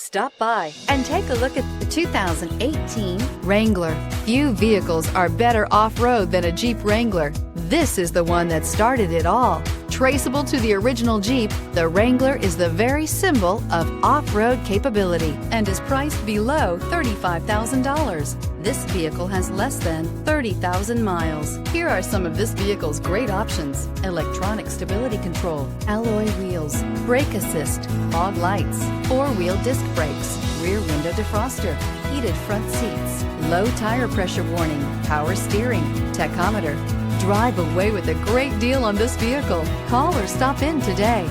Stop by and take a look at the 2018 Wrangler. Few vehicles are better off-road than a Jeep Wrangler. This is the one that started it all. Traceable to the original Jeep, the Wrangler is the very symbol of off-road capability and is priced below $35,000. This vehicle has less than 30,000 miles. Here are some of this vehicle's great options: electronic stability control, alloy wheels, brake assist, fog lights, four-wheel disc brakes, rear window defroster, heated front seats, low tire pressure warning, power steering, tachometer. Drive away with a great deal on this vehicle. Call or stop in today.